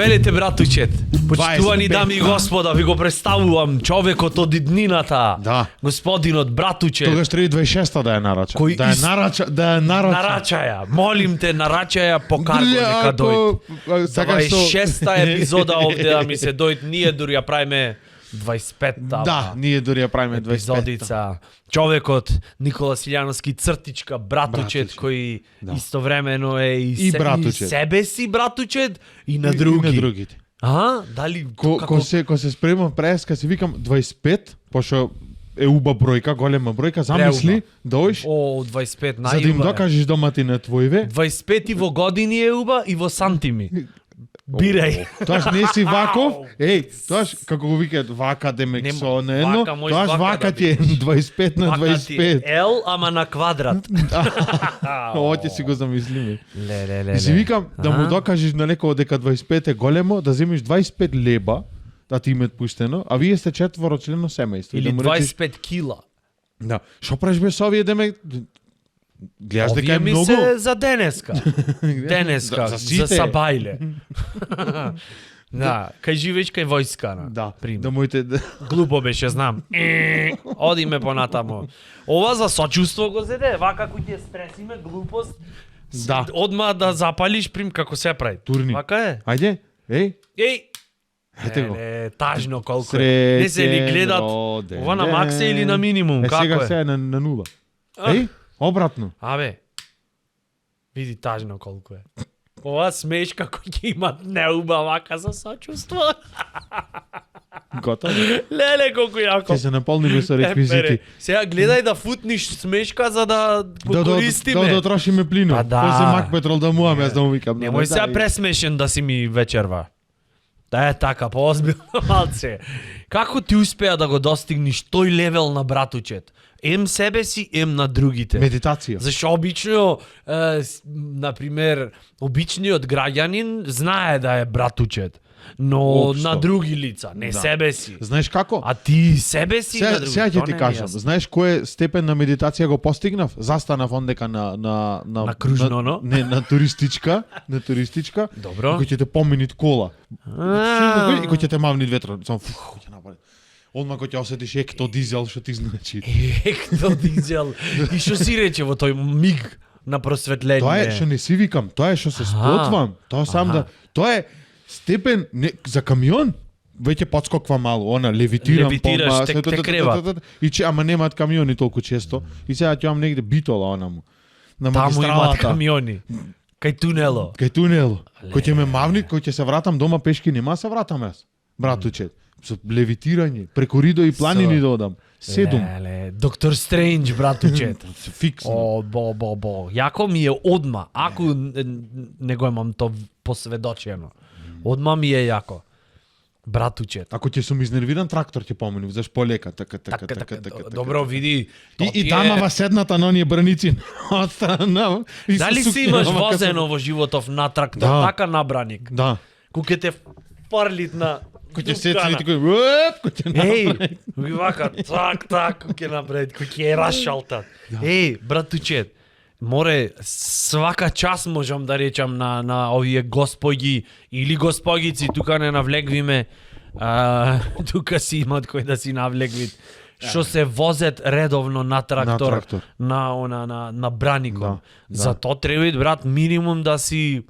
Повелете, братучет, почитувани 25, дами и господа, ви го представувам човекот од иднината, Да. господинот братучет. Тогаш треба 26-та да ја нарача. Кој Да ја нарача, да ја нарача. Нарачаја, молим те, нарачаја по карго нека дојд. Сакаш со 26-та епизода овде да ми се дојд, ние дури ја правиме 25-та. Да, ние дури ја правиме 25-та. епизодица. Човекот Никола Силјановски цртичка братучет Братучет, кој да. истовремено е И братучет. и себе си братучет и на други. И на другите. А, дали Ко се спремам преска, си викам 25, пошто е уба бројка, голема бројка, замисли, дојш, О, 25 за да им најуба. докажеш домати на твојве. 25 и во години е уба и во сантими. Бирај. Тоаш не си ваков, тоаш како го викаат вака демек Нема, со на едно, вака можеш тоаш вака вака да ти е 25 на Вака ти е 25. L, ама на квадрат. Ово ќе си го замислиме. Ле. И си викам да му докажеш на некој дека 25 е големо, да земиш 25 леба, да ти им е пуштено, а вие сте четворочлено семејство. Или да му речеш, 25 кила. Да. Шо правиш бе со овие демек? Гледаш дека Овие е ми многу. се за денеска. Денеска, За за сите. сабајле. Да, кај живееш кај војскана. Да, пример. да моите Глупо беше, знам. Одиме понатамо. Ова за сочувство го зеде, вака кој ќе стресиме глупост. Да. Одма да запалиш прим како се прави. Турни. Вака е. Ајде, Еј. Ете го. Тажно колку е. Не се ли Среќен гледат роден ова на макса или на минимум, сега како се е? е на нула. А? Обратно. Абе. Види тажно колку е. Ова смешка кој ќе има неуба вака за сочувство. Готово. Леле колку јако. Ќе се наполниме со Епере, реквизити. сега гледај да футниш смешка за да го користиме. Да трошиме плино. Па да. После мак петрол да муам, јас да му викам. Немој сега пресмешен да си ми вечерва. Да е така, поозбилно малце. Како ти успеа да го достигнеш тој левел на братучет? Ем себе си, ем на другите. Медитација. Зашо обично, например, обичниот граѓанин знае да е братучет, но Општо. на други лица, не Да. себе си. Знаеш како? А ти себе си на други. Сега ќе тоа ти не ми е кажам. јасно. Знаеш кој степен на медитација го постигнав? Застанав ондека на кружно, но? Не, на туристичка, Добро. Кој ќе те поминит кола. А. И кој ќе те мавнит ветро. Само кој ќе направи. Одма кој ќе осетиш екто дизел, што ти значи. Екто дизел. И што си рече во тој миг на просветление? Тоа е што не си викам, тоа е што се сплотвам. Тоа сам да, тоа е степен за камион. Веќе подскоква мало, она левитирам Левитираш, те креват. И че ама немаат камиони толку често. И сега ќе имам негде битола онаму. На Таму имаат магистралата. камиони. Кај тунело. Кај тунело. Кој ќе ме мавни, кој ќе се вратам дома пешки, нема се вратам јас. Братуче, со левитирање, преку ридо и планини да одам. 7. Леле, Доктор Стрендж, братучет. Фиксно. О, бо. Јако ми е одма, ако не го имам то посведочено. Одма ми е јако. Братучет. Ако ќе сум изнервиран, трактор ќе помени, заш полека, така. Добро, види. И дамава седната на оние браници од страна. и со Дали си сукња имаш вака со- возено во животов на трактор, Да. така набраник? Да. Кој ќе те фрлит на Кој ќе дупкана. сети кој кој ќе Еј, ви вака, так, кој ќе направи, кој ќе е расшалтат. Еј, братучет, море, свака час можам да речам на овие господи или госпогици, тука не навлегвиме, тука си имат кој да си навлегвит, што се возет редовно на трактор, трактор. на браником. Да. За тоа треба, брат, минимум да си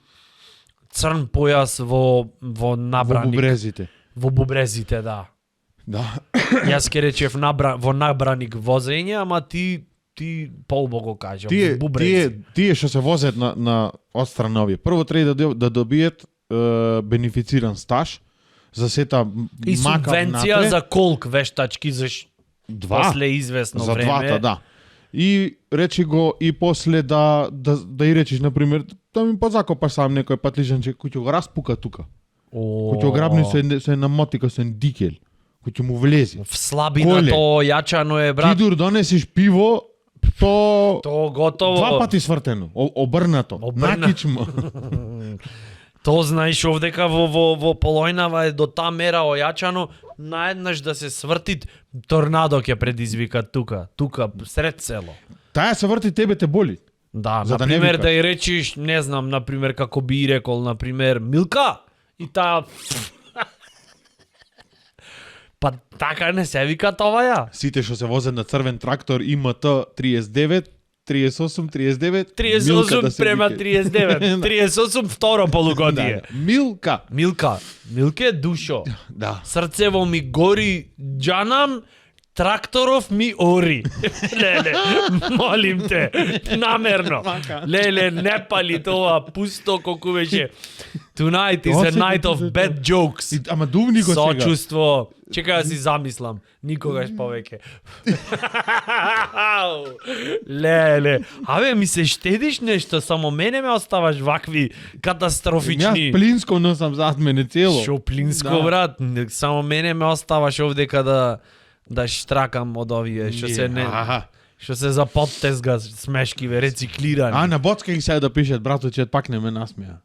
црн појас во во набраник. бубрезите. Во бубрезите, да. Да. Јас ке речев во набраник возење, ама ти полбо го кажам. Тие што се возат на отстрана овие. Прво треба да добиет бенефициран стаж за сета И мака субвенција внатре. за колк вештачки за Два. после известно За време. двата, да. И речи го и после да и речиш на пример да ми позакопаш сам некој патлижанче кој ќе го распука тука. Кој ќе го грабне се на мотика со дикел. Кој ќе му влезе. В слабина Коле. то јачано е, Ти брат. дур донесиш пиво, то То готово. два пати свртено, обрнато. Накичмо. То знаеш овдека во Полојнава е до та мера ојачано, наеднаш да се сврти торнадо ќе предизвика тука сред село. Таа се врти, тебе те боли. Да, За да не например викаш. да ја речиш, не знам, например како би рекол, например Милка, И таа... Па така не се вика тоа ја? Сите што се возат на црвен трактор ИМТ 39, 38, 39, 38 да се према вика. 39. 38 второ полугодие. Да, Милка. Милке душо. Да. Срцево ми гори џанам, тракторов ми ори. Леле, молим те, намерно. Леле, не пали тоа пусто колку беше. Tonight is a night of bad jokes. Ама дувни го сега. Сочувство. Чекај да си замислам. Никогаш повеќе. Леле. Абе, ми се штедиш нешто, само мене ме оставаш вакви Јас катастрофични. плинско носам зад мене цело. Шо плинско, Да. брат. Само мене ме оставаш овдека да штракам од овие што се не Аха. што се за поттезга смешкиве рециклирани. А на боцка ги сега да пишат, брато, че пак не ме насмеа.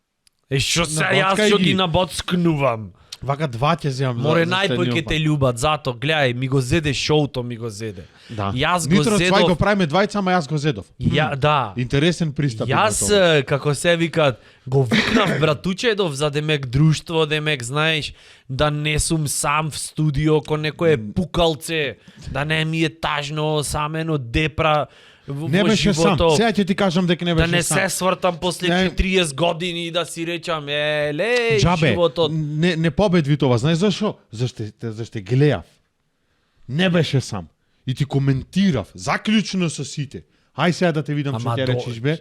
Што се на јас боцка што ги- ги набоцкнувам. Вака два ќе земам. Море за најпој ќе стенјопа. те љубат, зато гледај, ми го зеде шоуто, ми го зеде. Да. Јас го Нитро цвај зедов. го правиме двајца, ама јас го зедов. Ја, да. Интересен пристап. Јас, како се викат, го викнав братучедов за демек друштво, демек, знаеш, да не сум сам в студио ко некое пукалце, да не ми е тажно, самено депра Не во беше сам. животот. Сега ќе ти кажам дека не Да беше не сам. се свртам после Не. 40 години и да си речам, леј, Джабе, животот. не победви тоа. Знаеш зашо? Зашто гледав. Не беше сам. И ти коментирав, заклучно со сите. Ај сега да те видам што Ама ќе до- речиш, бе.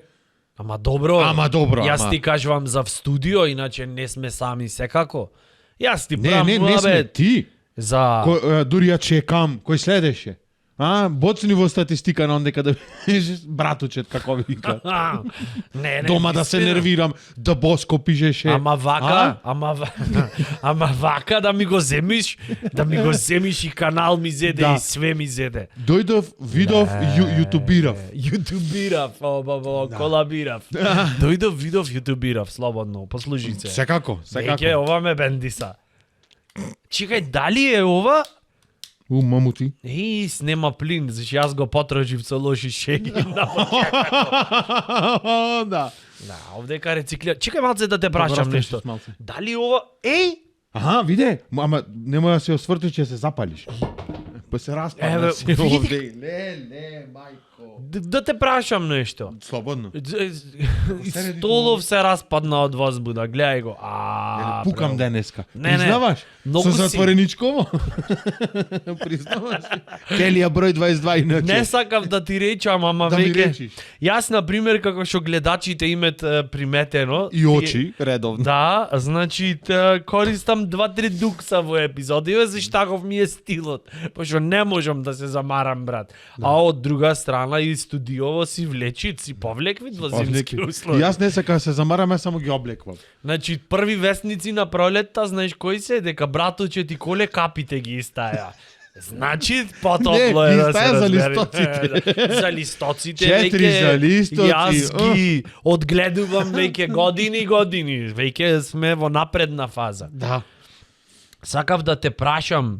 Ама добро. Ама добро, Јас ама. ти кажувам за в студио, иначе не сме сами секако. Јас ти Не, правам, не сме ти. за... Дури ја чекам, кој следеше? Боцни во статистика на ондека да беше братучет, како вика. Не, Дома да се вистина. нервирам, да Боско пишеше. Ама вака, ама вака да ми го земиш и канал ми зеде Да. и све ми зеде. Дојдов, видов, јутубирав. Јутубирав, колабирав. Видов, јутубирав, слободно, послужи се. Секако, секако. Веќе ова ме бендиса. Чекај, дали е ова? Мамути. Снема плин, зашто јас го потрошив со лоши шеги. Да. Да, овдека рециклира. Чекај малце да те прашам нешто. Малце. Дали ова... Аха, виде, ама немој да се освртиш, ќе се запалиш. Па се Еве, распадна се види. овде. Не, мајко. Да те прашам нешто. Слободно. Столов се распадна од возбуда, гледај го. Пукам денеска. Не, Признаваш? многу Со си. затвореничково? Признаваш? Келија број 22 иначе. Не сакав да ти речам, ама Да ми веќе. речиш. Јас на пример како што гледачите имат приметено И очи, редовно. Да, значи користам 2-3 дукса во епизодиве, заштаков ми е стилот. Пошто не можам да се замарам, брат. А од друга страна и студиово си влечит, си повлеквит во зимски И услови. јас не сакам да се замарам, јас само ги облеквам. Значи, први вестници на пролетта, знаеш кои се? Дека браточе ти коле капите ги истаја. Значи, потопло Не, е ги да се истаја за разбере. листоците. За листоците, 4 веќе, за листоци, Јас ги одгледувам веќе години. Веќе сме во напредна фаза. Да. Сакав да те прашам,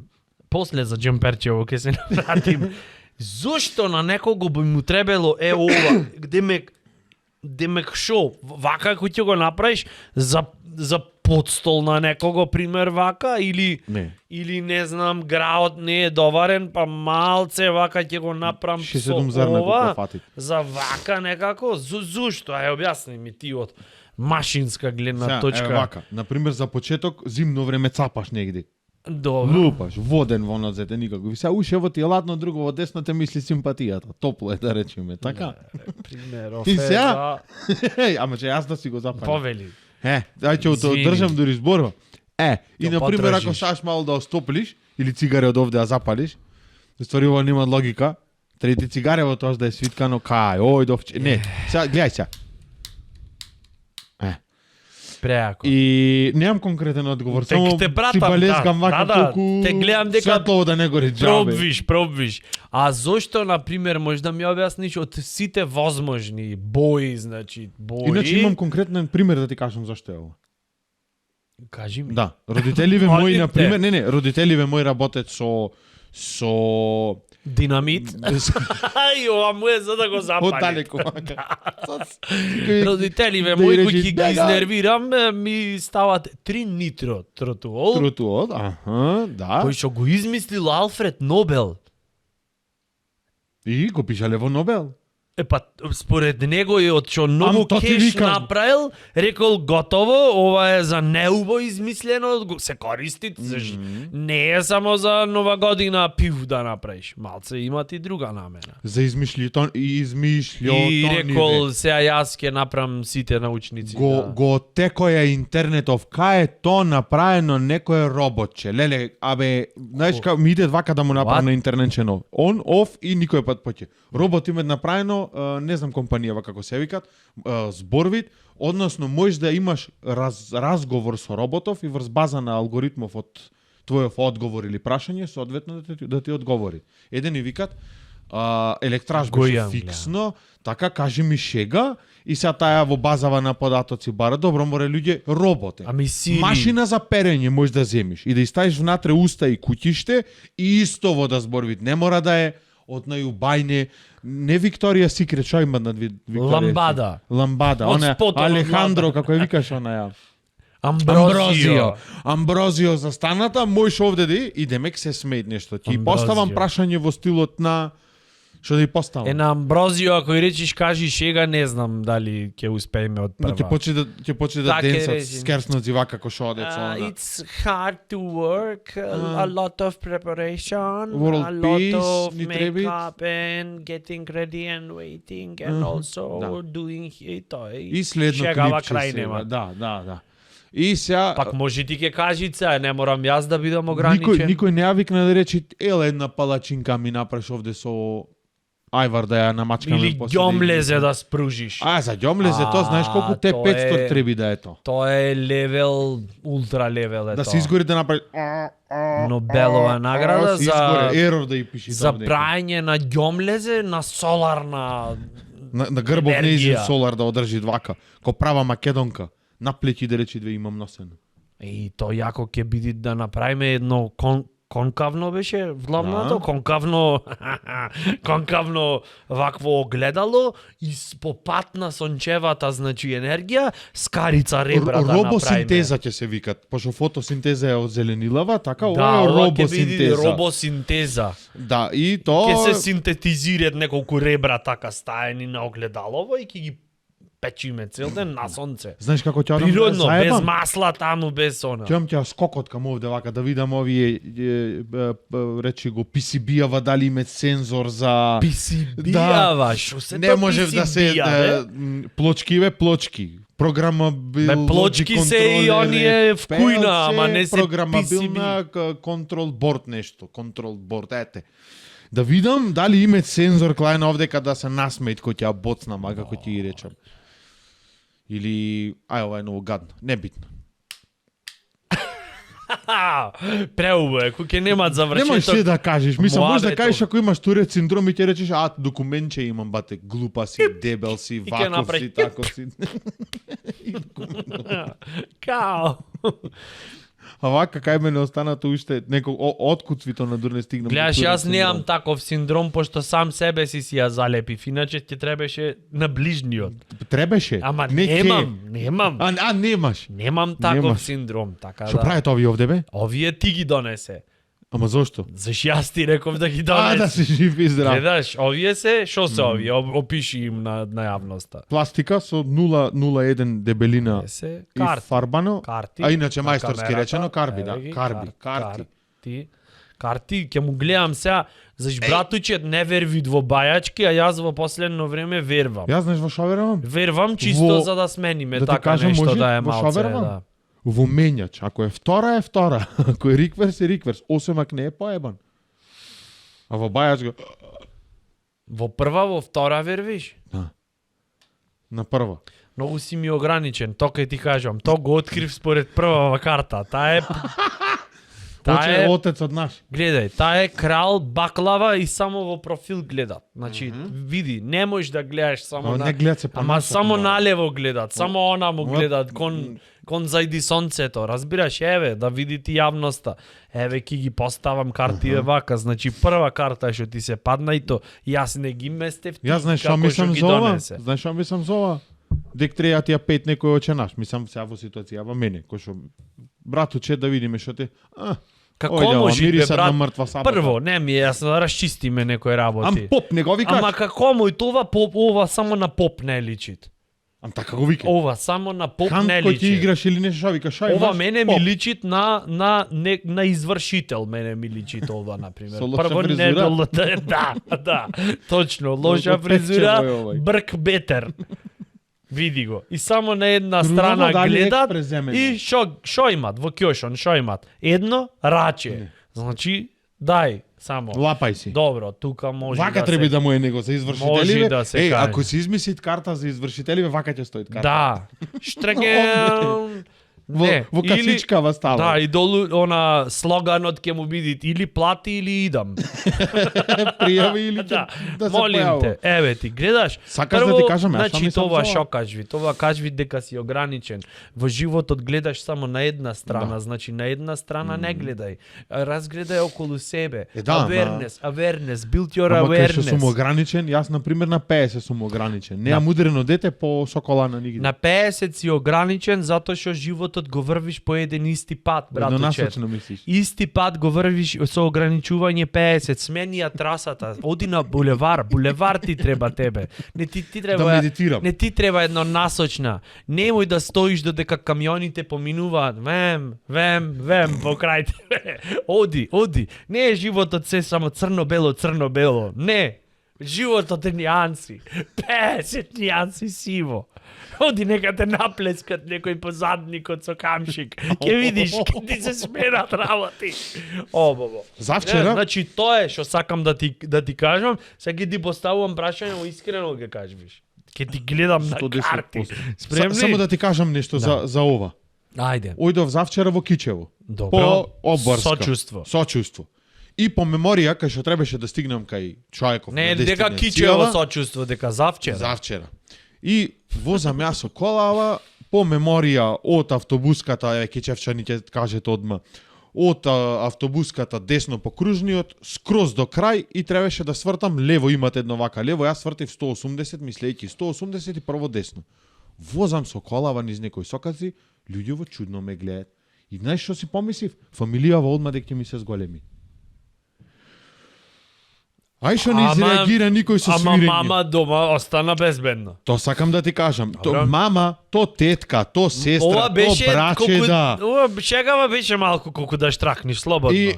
после за джемперчево ќе се навратим, зошто на некого би му требало ова, демек шо, вака кој ќе го направиш за подстол на некого, пример вака, или не знам, граот не е доварен, па малце вака ќе го направам со 67 зрна ова, колку фати. за вака некако, зошто, објасни ми ти од машинска гледна Сега, точка. вака, например за почеток зимно време цапаш негде. Добро. Лупаш, воден во нозете никако. Ви се ушево ти е ладно, друго во десно те мисли симпатијата. Топло е да речеме, така? Примеров И е сега? за... Ама че јас да си го запалам. Повели. Дај ќе Извини. држам дури зборва. И Ќе на пример ако потржиш. саш мало да остоплиш или цигаре од овде да запалиш, ствари ова нема логика. Трети цигаре во тоа да е свиткано кај, довче. Не, сега гледај сега. Преако. И немам конкретен одговор, Тек само те пратам, си балескам да, вака да, колку те гледам дека светлово да не гори џабе. Пробвиш. А зошто, на пример, можеш да ми објасниш од сите возможни бои, значи, бои... Иначе имам конкретен пример да ти кажам зашто е ова. Кажи ми. Да, родителиве мои Молим на те. пример, родителиве мои работат со со Динамит. Ај, ова му е за да го запали. Одалеку. Родителиве Да мои и кои речи, ги да, изнервирам, ми стават 3 нитро тротуол, Тротуот, да. кој што го измислил Алфред Нобел. И го пишале во Нобел. Па, според него и од што многу то ти кеш викам. направил, рекол готово, ова е за неубо измислено, се користи, не е само за нова година пив да направиш. Малце има и друга намена. За измишлјотониве. И рекол, сега јас ќе направам сите научници. Го текоја интернетов, кај е то направено некое роботче. Леле, абе, знаеш ми иде вака да му направам What? на интернетчено. Он, оф и никој пат поќе. Робот име направено, не знам компанијава како се викат, зборвит, односно можеш да имаш разговор со роботов и врз база на алгоритмов од твојов одговор или прашање, соодветно да ти одговори. Еден и викат, електраж Го беше јам, фиксно, така кажи ми шега, и сега таја во базава на податоци бара, добро море луѓе, робот е. Ами Сири. Машина за перење можеш да земиш и да ставиш внатре уста и куќиште и исто во да зборвит. Не мора да е од најубајне, не Викторија Секрет, што има над Викторија? Ламбада. Ламбада, Од она спотот од Алехандро, Ламбада. како ја викаш онаја. Амброзио. Амброзио за станата, можеш овде да и демек се смеет нешто. Ти Амброзио. поставам прашање во стилот на што да ја поставам. На Амброзио, ако и речиш кажи шега, не знам дали ќе успееме од прва. Ќе почне да Така е денсат речи. скерсноци вака како што одец она. It's hard to work, a lot of preparation, World a lot peace, of ни треба. makeup and getting ready and waiting and also Да. doing it. И следно шегава клипче крај се, нема. Да. И сега Пак може ти ќе кажи цеа, не морам јас да бидам ограничен. никој не ја викна да рече ела една палачинка ми направиш овде со ајвар да ја намачкаме Или после ѓомлезе да спружиш. за ѓомлезе то знаеш колку те тоа 500 е- треби да е то. Тоа е левел, ултра левел е Да тоа. се изгори да направи Нобелова награда се за изгори, ерор да ја пиши за таму некој. прајање на ѓомлезе на соларна на грбов енергија. неизин солар да одржи вака, ко права македонка. На плеќи да речи две имам носено. И то јако ќе биде да направиме едно конкавно беше главното, Да. конкавно вакво огледало и по пат на сончевата значи енергија, скарица ребра да направиме. Робосинтеза ќе се викат, пошто фотосинтеза е од зеленилава, така Да, ова е ова ќе биде робосинтеза. робосинтеза. Да, и то Ќе се синтетизираат неколку ребра така стаени на огледалово и ќе ги печиме цел ден на сонце. знаеш како ќе одам Природно, без заебам? масла таму, без она. Ќе скокот кам овде вака да видам овие речи го PCB-ава дали имаат сензор за PCB-ава, што се не тоа може да се PCB-а, плочки. Програма бил плочки се и оние вкујна, ама не се програмабилна контрол борд нешто, контрол борд ете. Да видам дали имаат сензор клајн овде када се насмеет кој ќе ја боцнам, а како ти ги речам. Или ова е многу гадно, небитно. Преубаво е, кој ќе немаат завршеток. Немаш се да кажеш, мислам можеш да младето. кажеш ако имаш Турет синдром и ќе речеш документче имам бате, глупа си, дебел си, ќе ваков направи си, тако си. Као. А вака кај мене останато уште некој откуцвито на дур не стигнам. до Гледаш, Турет јас немам синдром. таков синдром, пошто сам себе си ја залепив, иначе ќе требаше на ближниот. Требеше. Ама Не ке. немам. Немаш. Немам таков Немаш. синдром, така Што да. прават овие овде бе? Овие ти ги донесе. Ама зошто? Заш јас ти реков да ги донесе. Да си жив и здрав. Гледаш, овие се, шо се овие? Опиши им на јавноста. Пластика со 0,01 дебелина Е се и карти. фарбано. Карти. А иначе на мајсторски камерата. речено карби, да. Еве ги, Карби. Карти, ќе му гледам сега, заш братучет не верви во бајачки, а јас во последно време вервам. Јас знаеш во шо верувам? Вервам чисто Во- за да смениме да ти така кажам, нешто може, да е во шо малце, верувам? да. Во менјач. Ако е втора, е втора. Ако е рикверс, е рикверс. Осем ако не е поебан. А во бајач го... Во прва, во втора вервиш? Да. На прва. Многу си ми ограничен, то кај ти кажам. То го открив според првава карта. Таа е Таа е, отецот наш. гледај, таа е крал баклава и само во профил гледат. Значи, види, не можеш да гледаш само Ама на... не гледат се Ама понасат, само море. налево гледат, само она му Ова- гледат, кон зајди сонцето, разбираш, еве, да видите јавноста. Еве, ки ги поставам картиве вака, значи прва карта што ти се падна и то, јас не ги местев ти, Јас знаеш што како мислам ги за ова? донесе. Знаеш што мислам за ова? Дек треба тија пет некој оче наш. Мислам сега во ситуација во мене, кој што брато че да видиме што те. Како Ојде, ова, може, бе, мирисат брат? на мртва сабота. Прво, не ми е јасно да расчистиме некои работи. Ам поп не го викаш? Ама како му и това поп, ова само на поп не личит. Ам така го вика. Ова само на поп Хан не кој ти личи. играш или нешто викаш, шај. Ова маш, мене ми поп. личит на извршител, мене ми личит ова на пример. Со лоша Прво не фризура? да, точно, лоша Го пече фризура, мој овој. брк бетер. Види го. И само на една Круво страна дали гледат експреземено. и шо имат во кјошон, шо имат? Едно раче. Значи, дај само. Лапај си. Добро, тука може Вака да треба се... да му е него за извршителиве. Може да се Еј, каже. ако си измислит карта за извршителиве, вака ќе стои карта. Да. Штреге... Не, Во касичкава става. Да, и долу она слоганот ќе му биде или плати или идам. Пријави или ќе Да, да се молим појавува. те. Еве ти, гледаш? Сакаш да ти кажам, јас што значи мислам това за ова? шо кажви, това кажви дека си ограничен. Во животот гледаш само на една страна, Да. значи на една страна не гледај. Разгледај околу себе. Е, да, awareness, build your Ама кај што сум awareness. ограничен, јас на пример на 50 сум ограничен. Неам удрено дете по соколана нигде. На 50 си ограничен затоа што животот го врвиш по еден исти пат, братуче. Еднонасочно мислиш. Исти пат го врвиш со ограничување 50, смени ја трасата, оди на булевар ти треба тебе. Не ти треба Да медитирам. Не ти треба еднонасочна. Немој да стоиш додека камионите поминуваат. Вем покрај тебе. Оди. Не е животот се само црно-бело. Не. Животот е нијанси. 50 нијанси сиво. Оди нека те наплескат некој позадникот со камшик. Ке видиш, ке ти се сменат работи. Бобо. Завчера- Значи, тоа е што сакам да ти кажам. Сега ќе ти поставувам прашање, искрено ќе кажеш. Ке ти гледам на 110%. карти. Спремни? Само да ти кажам нешто за ова. Ајде. Ојдов завчера во Кичево. Добро. По обврска. Сочувство. И по меморија, кај што требаше да стигнем кај Чајков. Не на дека дестинацијава, Кичево сочувство, дека завчера. Завчера. И возам јас со колава по меморија од автобуската, Кичевчани ќе кажете одма, од автобуската десно по кружниот, скроз до крај и требаше да свртам лево, имате едно вака лево, јас свртив 180, мислејќи 180 и прво десно. Возам со колава низ некои сокаци, луѓето чудно ме гледаат. И знаеш што си помислив? Фамилијава одма дека ќе ми се зголеми. Ај што не изреагира никој со свирење. Ама мама дома остана безбедна. То сакам да ти кажам. То Добро. мама, то тетка, то сестра, то браче, да. Ова шегава беше малку колку да штракнеш слободно. И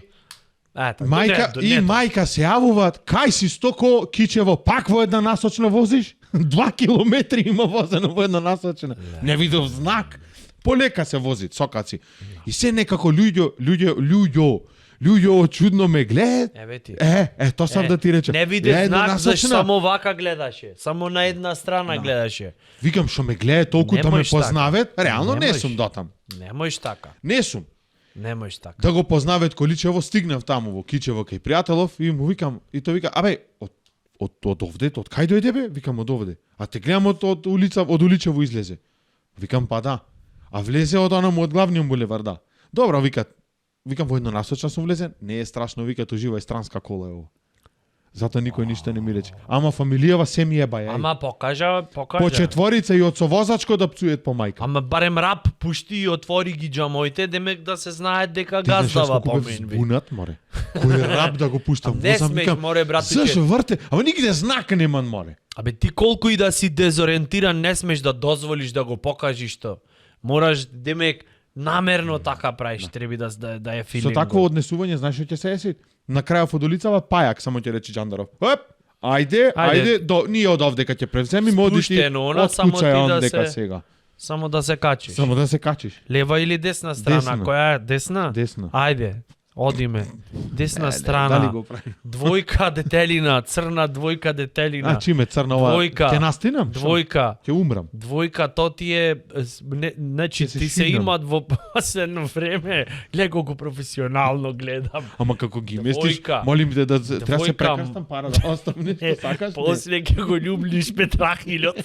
Ето, мајка до и нето. мајка се јавуваат, кај си стоко Кичево, пак во една насочна возиш? 2 километри има возено во една насочна. Не видов знак. Полека се вози, сокаци. И се некако луѓе чудно ме гледаат. Еве ти. Тоа сам да ти речем. Не виде Ја знак, еднонасочна. зашто само вака гледаше. Само на една страна гледаше. Викам што ме гледаат толку Не да ме можеш така. познават, реално Не не можеш. сум дотам. Не можеш така. Не сум. Не можеш така. Да го познават Количево, стигнав таму во Кичево кај пријателов и му викам, и тој вика, абе, од овде, од кај дојде бе? Викам од овде. А те гледам од Уличево излезе. Викам па да. А влезе од онаму од главниот булевар, да. Добро, викам во еднонасочна сум влезен, не е страшно, вика, ужива е странска кола е ово. Затоа никој ништо не ми рече. Ама фамилијава се ми еба ја. Ама покажа. По четворица и од совозачко да пцует по мајка. Ама барем рап пушти и отвори ги џамоите, демек да се знае дека Ти знаеш газдава колку ме помен. збунат, море. Кој рап да го пуштам? Не Возам, смеш, викам, море, братуче. Зашо врте? Ама нигде знак нема, море. Абе ти колку и да си дезориентиран, не смеш да дозволиш да го покажеш тоа. Мораш демек намерно така правиш, треба да е Со филинг. такво однесување, знаеш што ќе се еси? На крајот од улицава пајак, само ќе рече Джандаров. Ајде, ние од овдека ќе превземиме, оди ти, Спуштено, она само ти откуцај да ондека се- сега. Само да се качиш. Само да се качиш. Лева или десна страна? Десна. Која е? Десна? Десна. Ајде. Одиме. Десна Дали страна. го правим? Двојка детелина, црна двојка детелина. А, чиме црна ова? Двојка. Ќе настинам? Двојка. Ќе умрам. Двојка, то ти е, значи, Ќе се ти се швиднам. имат во последно време, гледа колку професионално гледам. Ама како ги местиш, Двојка. молим те да треба се Двојка. прекастам пара да оставам нешто, сакаш? После ќе го љублиш Петрахилот.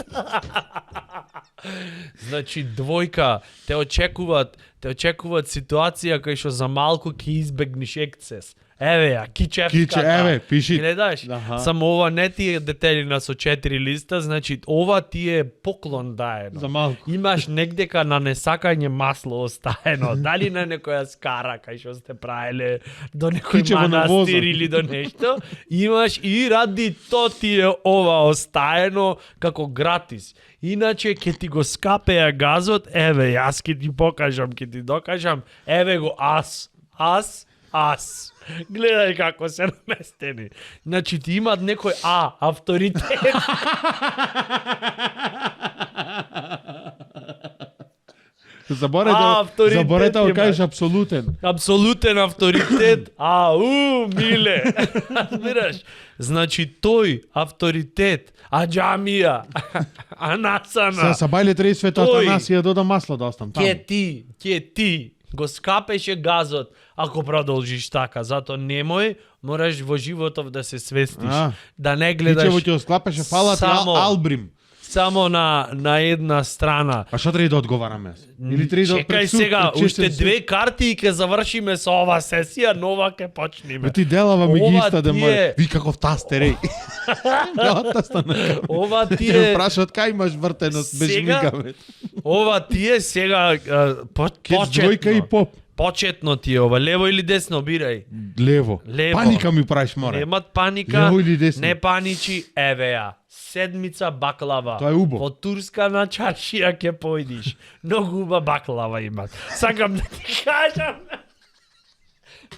Значи, двојка, те очекуваат ситуација кај што за малку ќе избегнеш ексцес. Еве ја, кичевската. еве, пиши. Гледаш? Аха. Само ова не ти е детелина со 4 листа, значи ова ти е поклон даено. За малку. Имаш негдека на несакање масло остаено. Дали на некоја скара кај што сте правеле до некој Кичево на манастир воза. или до нешто, имаш и ради то ти е ова остаено како гратис. Иначе ќе ти го скапеа газот, еве јас ќе ти покажам, ќе ти докажам, еве го ас. Гледај како се наместени. Значи ти имат некој авторитет. Авторитет Заборете да имаш. кажеш апсолутен. Апсолутен авторитет. Миле. Разбираш? Значи тој авторитет, џамија, насана. Са бајле три света Тој. Атанасија дода масло да остам таму. Ќе ти го скапеше газот ако продолжиш така. Зато немој, мораш во животов да се свестиш. Да не гледаш Кичево ќе склапеше фалат само- албрим. само на една страна. А што треба да одговарам јас? Или треба да Чекај сега, уште 2 карти и ќе завршиме со ова сесија, нова ќе почнеме. Ти делава ми ги Ова иста да ти море. е- Ви каков тастер, еј. Да стана. Ова ти Ќе ме е прашаат кај имаш вртеност без Сега- жмигаве. ова ти е сега Кеч двојка и почетно. поп. Почетно ти е ова, лево или десно бирај. Лево. Лево. Паника ми правиш, море. Немат паника, Лево или десно? не паничи, еве ја. Седмица баклава. Тоа е убо. Во турска на чаршија ќе појдиш. Многу уба баклава имат. Сакам да ти кажам.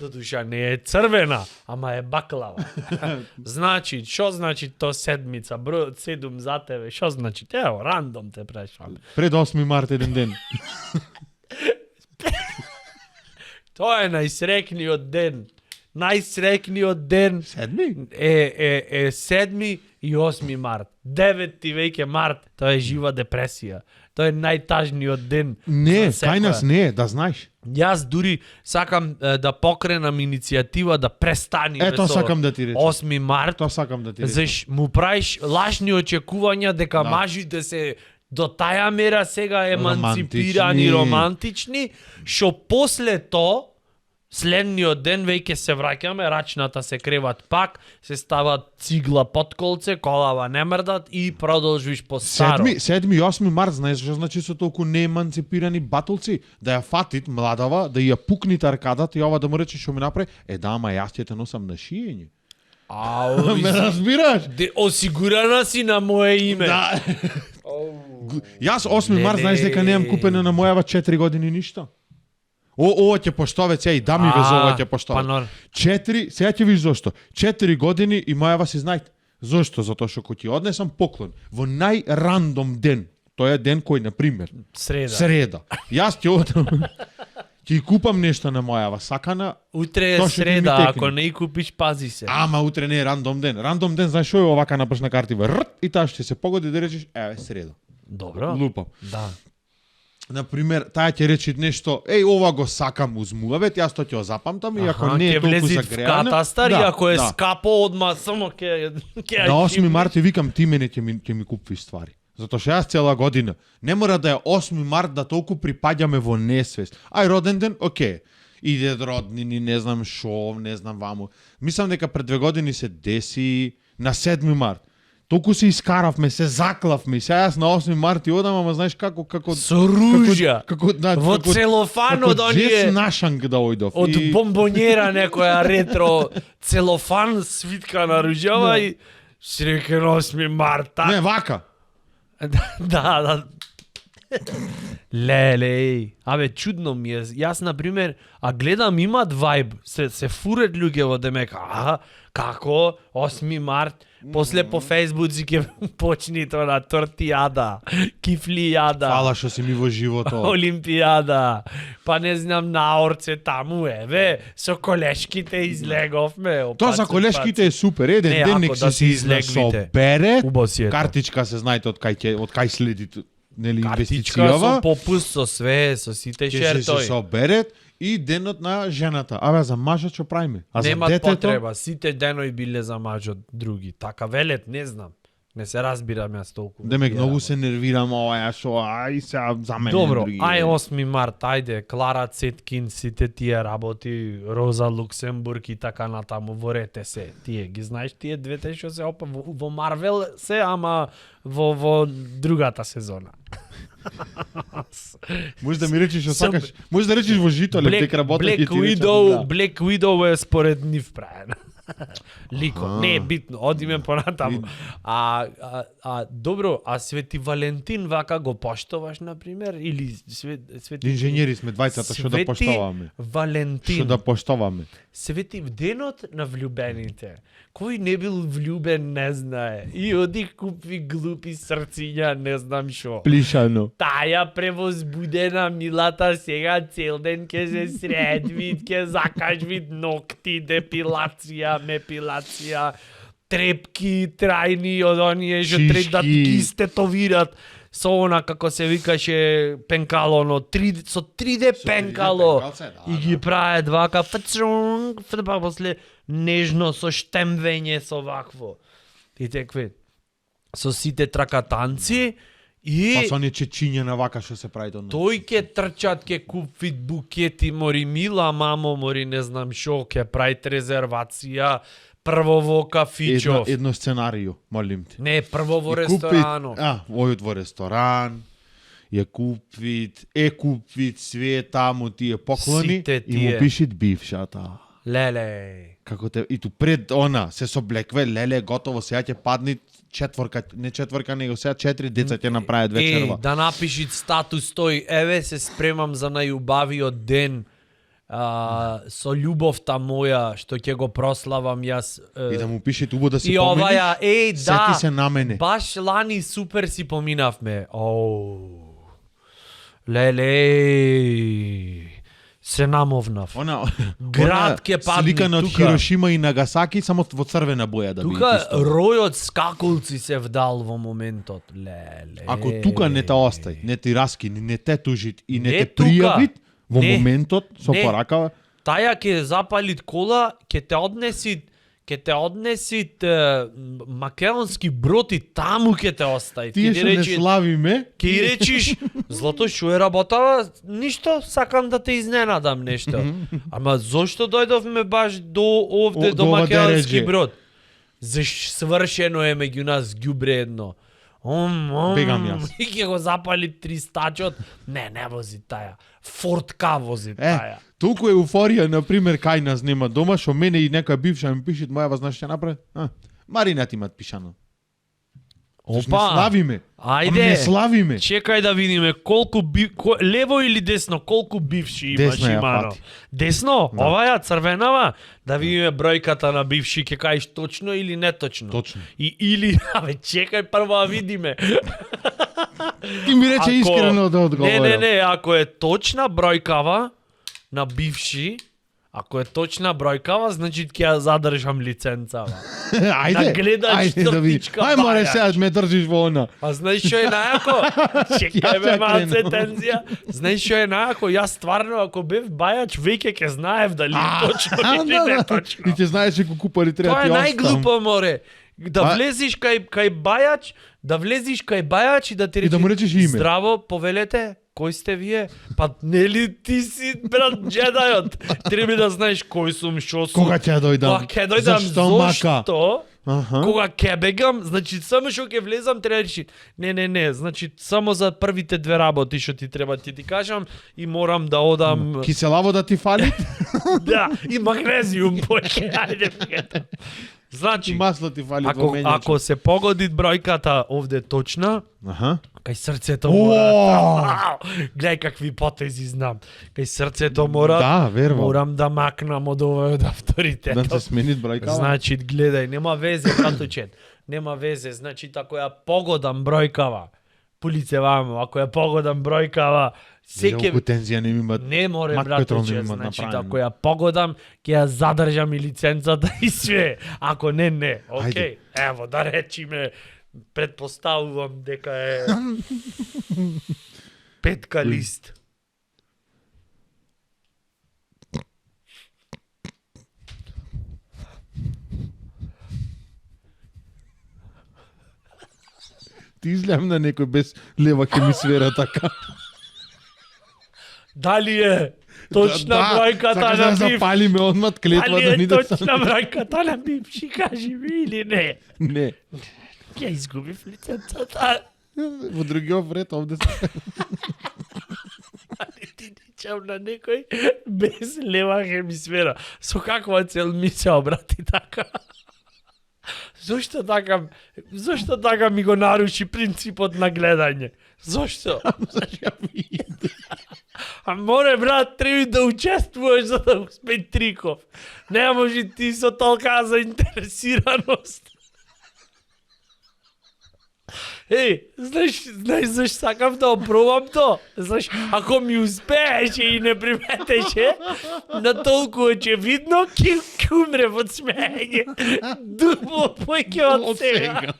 Додуша не е црвена, ама е баклава. Значи, што значи то седмица? Бројот 7 за тебе. Што значи? Ево, рандом те прашам. Пред 8 март еден ден. Тоа е најсрекниот ден. Најсрекниот ден Седми? е 7 и 8 март. 9 веќе март, тоа е жива депресија. Тоа е најтажниот ден. Не, за кај секоја. нас не, да знаеш. Јас дури сакам да покренам иницијатива да престани Ето сакам да ти речам. 8 март. Тоа сакам да ти речам. Заш му правиш лажни очекувања дека Да. мажите се до таја мера сега еманципирани, Романтични. романтични, што после то следниот ден веќе се враќаме, рачната се креват пак, се стават цигла под колце, колава не мрдат и продолжиш по старо. 7 и 8 март, знаеш што значи со толку нееманципирани батолци? Да ја фатит младава, да ја пукни таркадата и ова да му рече што ми направи, да, ама јас ќе те носам на шиење. Ау, Ме разбираш? осигурана си на мое име. Да. Јас 8 март, знаеш дека немам купено на мојава 4 години ништо. Ова ќе поштовец, и да ми вез ова ќе поштовец. 4, сега ќе видиш зошто. 4 години и мојава си знајте. Зошто? Затоа што кога ти однесам поклон во најрандом ден, тој е ден кој, на пример, среда. Јас ќе одам, ќе купам нешто на мојава сакана. Утре е Тоа што ќе ми среда, текне. ако не и купиш, пази се. Ама утре не е рандом ден. Рандом ден, знаеш што е овака напраш на картива. И таа ќе се погоди да речеш, еве среда. Добро. Лупам. Да. Например, таа ќе рече нешто, ова го сакам узмувавет, јас тоа ќе го запамтам и ако не е ќе толку влези в загреано, катастар и ако е скапо одма само ќе На 8 март викам ти мене ќе ми купиш ствари. Затоа што јас цела година не мора да е 8 март да толку припаѓаме во несвест. Ај роден ден, окей. Иде роднини, не знам шо, не знам ваму. Мислам дека пред 2 години се деси на 7 март. Толку се искаравме, се заклавме. Сега јас на 8 март и одам, ама знаеш како со ружја. Во целофан од оние Джес Нашанг да ојдов. од бомбонjera некоја ретро целофан свитка на ружјава и среќен 8 марта. Не, вака. Да. Леле, абе чудно ми е. Јас на пример, гледам имат вајб, се фурат луѓе во демека. Како 8 март После по Facebook си ќе почни тоа на тортијада, кифлијада. Фала што си ми во животот. Олимпијада, па не знам наорце таму еве, со колешките излеговме. Тоа за колешките е супер. Еден Не, ден ако нек да се си излегвите. излегвите. Собере, Убаво си е тоа. картичка се знаете од кај следи нели Картичка со инвестицијава. попуст, со све, со сите Ќе се шертои. соберет и денот на жената. Абе за мажот што правиме? А за Нема детето? потреба, сите денови биле за мажот други. Така велет, не знам. Не се разбирам јас толку. Демек многу се нервирам ова што ај се за мене Добро, други. ај 8 март, ајде, Клара Цеткин, сите тие работи, Роза Луксембург и така натаму, ворете се. Тие ги знаеш тие двете што се опа во Марвел се, ама во другата сезона. Можеш да ми речеш што Сам- сакаш. Можеш да речеш во житоле дека работат Black и ти речам, Widow, да. Black Widow е според нив правена. Лико, не е битно, одиме понатаму. Добро, а Свети Валентин вака го поштоваш, например, или Свети... Инженери сме двајцата што да Свети поштоваме. Валентин. Што да поштоваме. Свети в денот на влюбените. Кој не бил влюбен не знае. И оди купи глупи срциња, не знам шо. Плишано. Таја превозбудена милата сега цел ден ќе се средви, ќе закажви ногти, депилација, мепилација, трепки трајни од оние што треба да Шишки. ги стетовират со она како се викаше пенкало, со 3D пенкало. пенкалце, да, И ги прават вака фцрунг, па после нежно со штемвење со вакво. И текве со сите тракатанци и Па со оние чечиња на вака што се прави тоа. тој ќе трчат, ќе купит букети, мори мила мамо, мори не знам шо, ќе правит резервација прво во кафичов. Едно сценарио, молим те. Не, прво во И купит- ресторано. Ојот во ресторан, ја купит све таму тие поклони Сите и му тие. пишит бившата. Леле. Како те и ту пред она се соблекве, леле готово сега ќе падни не четворка, него сега 4 деца ќе направат вечерва. Да напишит статус тој, еве се спремам за најубавиот ден со љубовта моја што ќе го прославам јас. И да му пишет убаво да се И поминиш. оваја, да, Сети се на мене. баш лани супер си поминавме. Леле, се намовнав. Град ќе падне сликана од тука. Хирошима и Нагасаки само во црвена боја да биде Тука исто. ројот скакулци се вдал во моментот. Леле. Ако тука не те остај, не ти раскини, не те тужит и не, Не те тука. пријавит во Не. моментот со Не. поракава, Таја ќе запалит кола, ќе те однесит македонски брод и таму ќе те остави. тие што не славиме, Ке и речиш, злато шо е работава, ништо, сакам да те изненадам нешто. Ама зошто дојдовме баш до овде, До до ова македонски дереđe. брод? Заш свршено е меѓу нас ѓубре едно. Бегам јас. И ќе го запали 300-чот. Не вози таја. Фортка вози таја. толку еуфорија, на пример, кај нас нема дома, што мене и некоја бивша ми пишет, моја знаеш што ќе направи? Маринат имат пишано. Заш не славиме. Ајде. Ама не славиме. Чекај да видиме колку лево или десно, колку бивши имаш Десно ја имано. фати. Десно? Да. Оваја црвенава? Да видиме бројката на бивши, ќе кажеш точно или неточно. Точно. Или, чекај прво да видиме. Ти ми рече искрено да одговорам. Не, ако е точна бројкава на бивши, ако е точна бројкава, значи ќе ја задржам лиценцава. Ајде, Да гледаш да види. чртичка Ај море бајач. сега ме држиш во она. А знаеш што е најако? Чекај ме Ја малце кренувам. тензија. Знаеш што е најако? Јас стварно ако бев бајач, веќе ќе знаев дали е точно или не точно. И ќе знаеш како купари треба Тоа ти е оставам. најглупо, море. Да А- влезиш кај бајач, и да ти И рече да му речеш име. здраво, повелете, кој сте вие? Па нели ти си брат джедајот? Треба да знаеш кој сум, што сум. Кога ќе дојдам? Кога ќе дојдам, Зашто мака? зошто? Аха. Кога ќе бегам, значи само што ќе влезам треба да речи. Не, значи само за првите две работи што ти треба ти кажам и морам да одам Киселаво да ти фали? да, и магнезиум поќе. Ајде пијете. Значи, Масло ти фали во ако менјачо. се погоди бројката овде точна, Аха. кај срцето О! мора. Гледај какви потези знам. Кај срцето мора. Да, верувам. Морам да макнам од овој од авторитетот. Да се сменит бројка. Значи, гледај, нема везе, братучет. нема везе, значи ако ја погодам бројкава, пулице вамо, ако ја погодам бројкава, Секе тензија не имат. не море Мак брате, петрол не че, имат значи направено. ако ја погодам, ќе ја задржам и лиценцата и све. Ако не, не. Океј. Ајде. Ево, да речиме, предпоставувам дека е петка лист. Ти изгледам на некој без лева хемисфера така. Дали е точна бројката сакаш на да бивши? запалиме одмат клетва Дали да е ни да точна бројката на бивши, кажи ми или не? Не. Ја изгубив лиценцата. Во другиот ред овде се. Али ти дичам на некој без лева хемисфера. Со каква цел ми се обрати така? Зошто така ми го наруши принципот на гледање? Зошто? А море, брат, треба да учествуваш за да успе Триков. Не може ти со толка заинтересираност. Знаеш зашто сакам да опробам то? Знаеш, ако ми успееше и не приметеше, на толку очевидно, ќе умре од смеење. Дупло појќе од сега.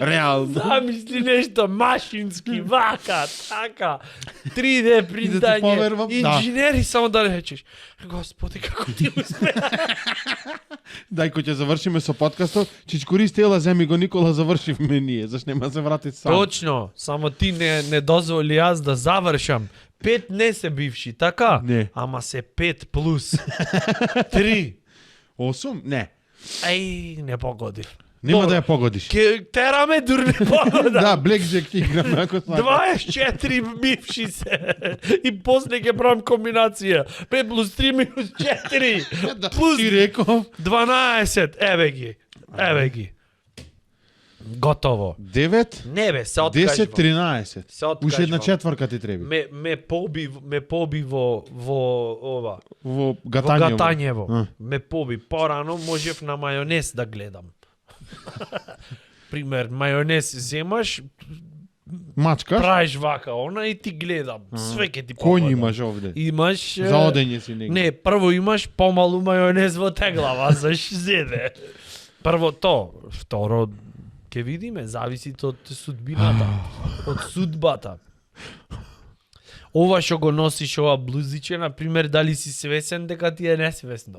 Реално. Замисли нешто машински, вака, така, 3D И да ти принтање, поверувам, да. инженери, само да речеш. Господи, како ти успеа? Дај, кој ќе завршиме со подкастот, Чичкури Стела, земи го Никола, завршивме ние, зашто нема се врати сам. Точно, само ти не дозволи јас да завршам. 5 не се бивши, така? Не. Ама се 5 плюс 3. 8? Не. Ај, не погодив. Нема Добро. да ја погодиш. Ке тераме дурни погода. Да, Blackjack ќе играме ако сакаш. 24 бивши се. И после ќе правам комбинација. 5 плюс 3 минус 4. Плюс Ти реков 12. Еве ги. Готово. 9, Не бе, се 10, откажувам. 13. Се Уште една откажувам. четврка ти треба. Ме поби во ова. Во Во гатањево. гатањево. Ме поби. Порано можев на мајонез да гледам. Пример, мајонез земаш, Мачкаш? правиш вака, она и ти гледам. Све ќе ти Коњ погодам. имаш овде? Имаш... За одење си негде. Не, прво имаш помалу мајонез во теглава, за зеде. Прво то. Второ, ќе видиме, зависи од судбината. Од судбата. Ова што го носиш, ова блузиче, на пример, дали си свесен дека ти е несвесно?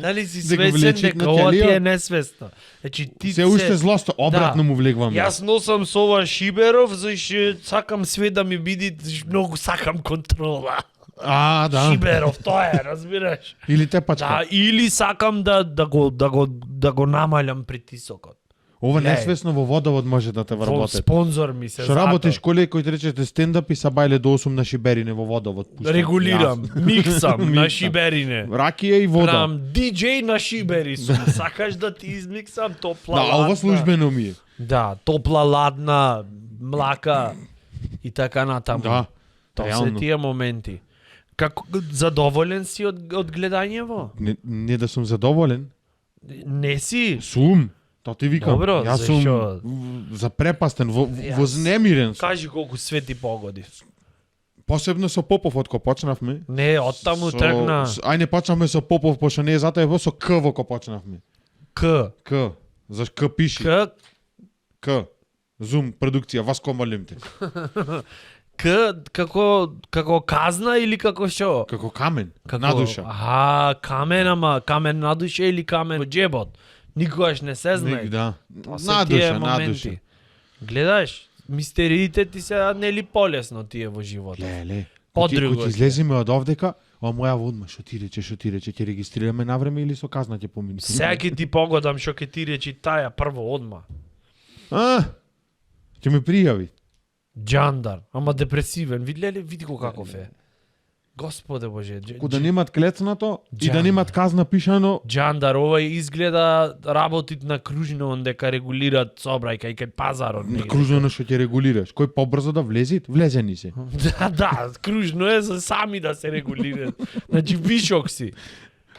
Дали си Дека свесен влечи дека на ова ти ќелија? е несвесно? Значи ти Се уште злосто, обратно му влегвам. Јас носам со ова Шиберов, зашто сакам све да ми биде, многу сакам контрола. Да. Шиберов, тоа е, разбираш? Или те пачка. Да, или сакам да го намалям притисокот. Ова Гледај. несвесно во водовод може да те Во вработи. спонзор ми се Што работиш коли кој ти речете стендап и са бајле до 8 на Шиберине во водовод. пуштам. Регулирам, Јасно. миксам на Миксам. Шиберине. Ракија и вода. Правам диџеј на Шибери сум. Сакаш да ти измиксам топла, Да, ладна. ова службено ми е. Да, топла, ладна, млака и така натаму. Да. Тоа се реално. тие моменти. Како задоволен си од гледањево? Не да сум задоволен. Не си? Сум. Тоа ти викам. Добро, Јас сум зашо? запрепастен, Јас- вознемирен сум. Кажи колку свети погоди. Посебно со Попов од кога почнавме. Не, оттаму тргна Ај не почнавме со Попов, пошто не е затоа со К во кога почнавме. К. К. Заш К пиши. К. К. Зум продукција, вас комалим те. К како казна или како што? Како камен, надуша. Камен, ама камен на душа или камен во џебот. Никогаш не се знае. Да. Тоа се тие Надуша, моменти. надуша. Гледаш, мистериите ти се нели полесно тие во животот. Леле. Подруго Кој е. излеземе од овдека, а моја одма што ти рече, ќе регистрираме навреме или со казна ќе помине. Сега ќе ти погодам што ќе ти речи таја прво одма. Ќе ме пријави. Џандар, ама депресивен. Види го каков е. Господе Боже. Кога да немат клецнато и да Џандар. немат казна пишано, Џандар, овој изгледа работит на кружно, он дека регулираат сообрајка и кај пазарот. на негде. кружно што ќе регулираш. Кој побрзо да влезит, влезени се. Да, кружно е за сами да се регулираат. Значи вишок си.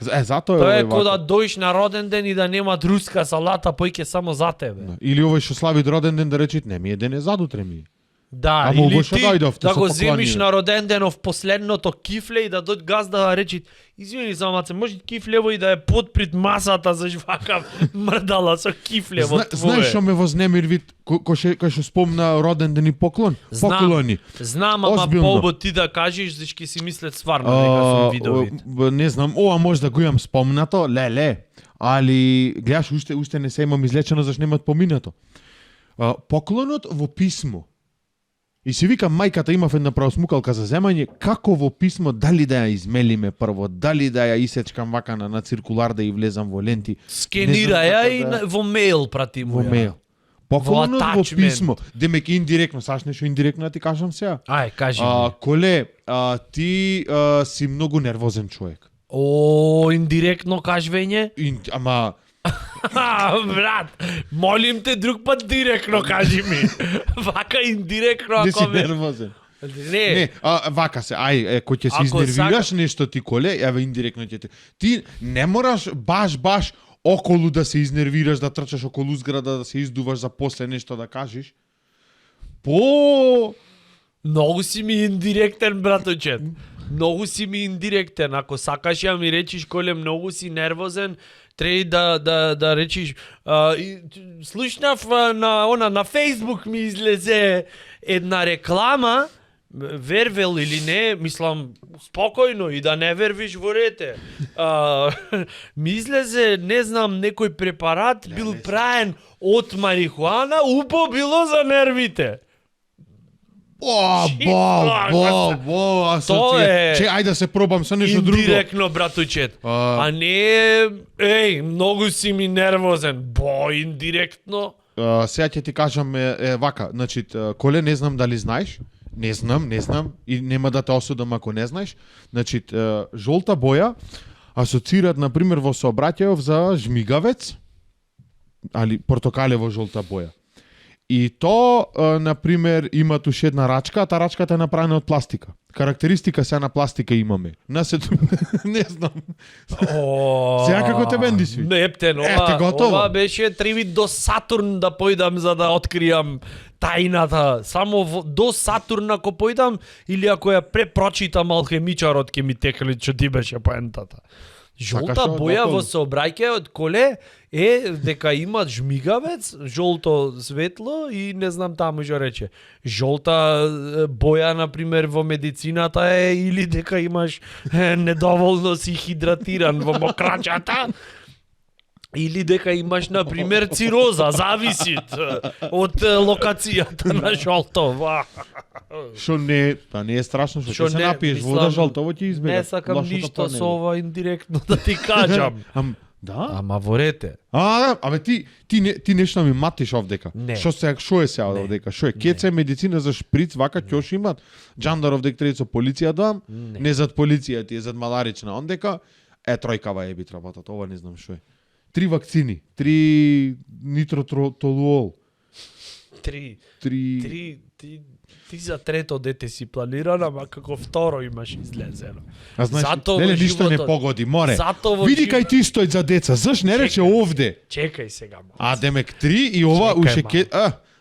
Затоа Тоа е е овој кога да вака. доиш на роден ден и да немат руска салата, појќе само за тебе. Или овој што слави роден ден да рече не ми е ден е задутре ми. е. Да, Ама или обоша ти дојдовте да со го земиш поклонина. на роден денов последното кифле и да дојд газда да речи извини само маце, може кифлево и да е подпред масата за жвака мрдала со кифлево твое. Знаеш што ме вознемир вид кој што спомна роден ден и поклон? Знам. Поклони. Знам, ама Озбилно. Бобо ти да кажеш, зашки си мислят стварно дека сум видов вид. Не знам, ова може да го имам спомнато, леле, али гледаш уште не се имам излечено зашто немат поминато. Поклонот во писмо. И си викам мајката имав една правосмукалка за земање, како во писмо дали да ја измелиме прво, дали да ја исечкам вака на циркулар да ја влезам во ленти. Скенира Не знам ја како и да- во мејл прати му Во ја. мејл. Поклонот во attachment. писмо. Демек индиректно, саш нешто индиректно да ти кажам сега. Ај, кажи ми. Коле, ти си многу нервозен човек. О, индиректно кажвење? Ама Брат, молим те друг пат директно кажи ми. Вака индиректно не си ако ме... нервозен. Не, Не, вака се, кој ќе се Ако изнервираш нешто ти коле, еве индиректно ќе те. Ти не мораш баш околу да се изнервираш, да трчаш околу зграда, да се издуваш за после нешто да кажеш. многу си ми индиректен, браточет. Многу си ми индиректен. Ако сакаш ја ми речиш коле многу си нервозен, треба да речиш слушнав на Facebook ми излезе една реклама, вервел или не, мислам спокојно и да не вервиш во рете. Ми излезе, не знам, некој препарат бил праен од марихуана, убо било за нервите. Тоа е- ајде да се пробам со нешто друго. Индиректно, братучет. А не, многу си ми нервозен. Индиректно. Сега ќе ти кажам вака, значи коле не знам дали знаеш, не знам и нема да те осудам ако не знаеш. Значи жолта боја асоцираат на пример во сообраќајов за жмигавец, али портокалево жолта боја. И то, на пример, има туш една рачка, а таа рачката е направена од пластика. Карактеристика се на пластика имаме. Не знам. Сега како те бенди сви? Нептен, Ете, готово. ова беше тривид до Сатурн да појдам за да откријам тајната. Само до Сатурн ако појдам или ако ја препрочитам алхемичарот ќе ми текли што ти беше поентата. Жолта Сакаш боја околу? во сообраќајот коле е дека има жмигавец, жолто светло и не знам таму што рече. Жолта боја на пример во медицината е или дека имаш недоволно си хидратиран во мокрачата. Или дека имаш, на пример, цироза, зависи од локацијата на жолто. Што не, па не е страшно што се напиеш мислам, вода жолтово ќе избега. Не сакам лошото ништо по со него. ова индиректно да ти кажам. Да? Ама во рете. Абе ти нешто ми матиш овдека. Не. Што е сега Не. овдека? Што е? Кеце медицина за шприц вака ќе имат. Джандаров дека треба со полиција доам. Не зад полиција, ти е зад маларична. Ондека тројкава е бит работата. Ова не знам што е. 3 вакцини, 3 нитротолуол. 3 ти за трето дете си планиран, ама како второ имаш излезено. А знаеш, Зато во нели ништо не животот- погоди, море. Зато во Види живот- кај ти стои за деца. Заш не рече Чекај. овде? Чекај сега, ма. А демек 3 и ова Чекај, уште ма. ке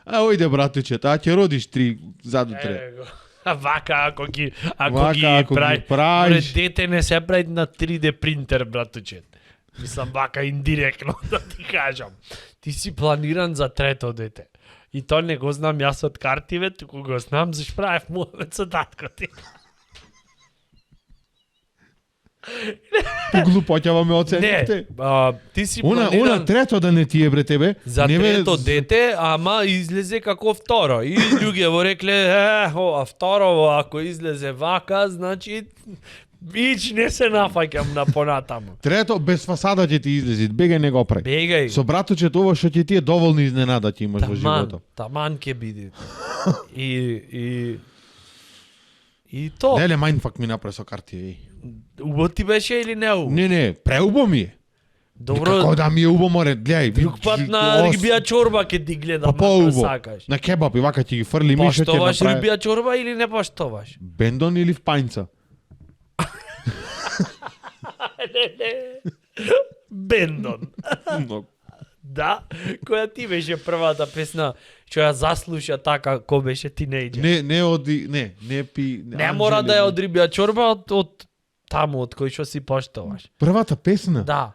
ојде братуче, ќе родиш 3 задутре. Ево го. Вака ако ги правиш. Пред дете не се прави на 3D принтер, братуче. Мислам вака индиректно да ти кажам. Ти си планиран за трето дете. И то не го знам јас од картиве, туку го знам заш правев муавет со татко ти. Глупоќава ме Не, оценивте. ти си Она планиран трето да не ти е бре тебе. за не трето дете, ама излезе како второ. И луѓе во рекле, ова второ, ако излезе вака, значи бич не се нафаќам на понатаму. Трето без фасада ќе ти излези. Бегај не го прави. Бегај. Со братуче тоа што ќе ти е доволно изненада ќе имаш во животот. Таман ќе биде. И то. Леле мајнфак ми направи со карти. Убо ти беше или не убо? Не, преубо ми е. Добро, Како да ми е убо море, гледај. друг пат на рибија чорба ќе ти гледам, Па ако поубо. сакаш. На кебаб и вака ќе ги фрли мишо ќе Поштоваш направи. рибија чорба или не поштоваш? Бендон или в пајнца? Бендон. Многу. Да, која ти беше првата песна што ја заслуша така ко беше тинејџер? Не пи. Не мора да е од рибја чорба, од таму од кој што си поштоваш. Првата песна? Да.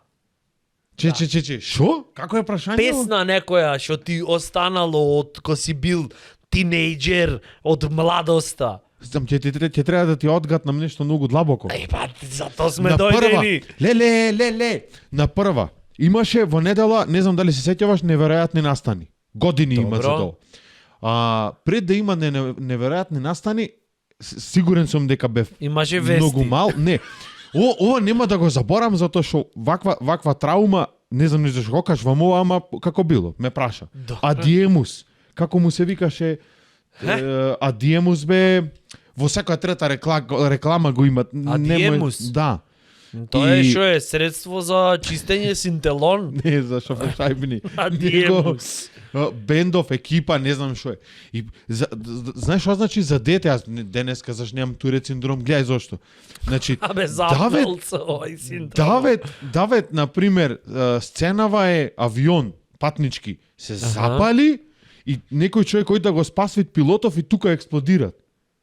Че, шо? Како е прашање? Песна некоја што ти останало од ко си бил тинејџер од младоста. Знам, ќе треба да ти одгатнам нешто многу длабоко. Па, затоа сме дојдени. Ле. На прва. Имаше во недела, не знам дали се сеќаваш, неверојатни настани. Години има за тоа. Пред да има неверојатни настани, сигурен сум дека бев Имаше вести. многу мал. Не. Ова нема да го заборам затоа што ваква траума, не знам ни зашто го кажеш вам ова, ама како било, ме праша. Адиемус. Како му се викаше? Адиемус бе во секоја трета реклама го имат. Адиемус? Да. Тоа е што е средство за чистење синтелон. Не, за шофешајбни. Адиемус. Бендов, екипа, не знам што е. И знаеш што значи за дете? Аз денеска заш немам Турет синдром, гледај зошто. Значи, Давид, синдром. Давид, на пример, сценава е авион патнички се запали и некој човек кој да го спасви пилотов и тука експлодират.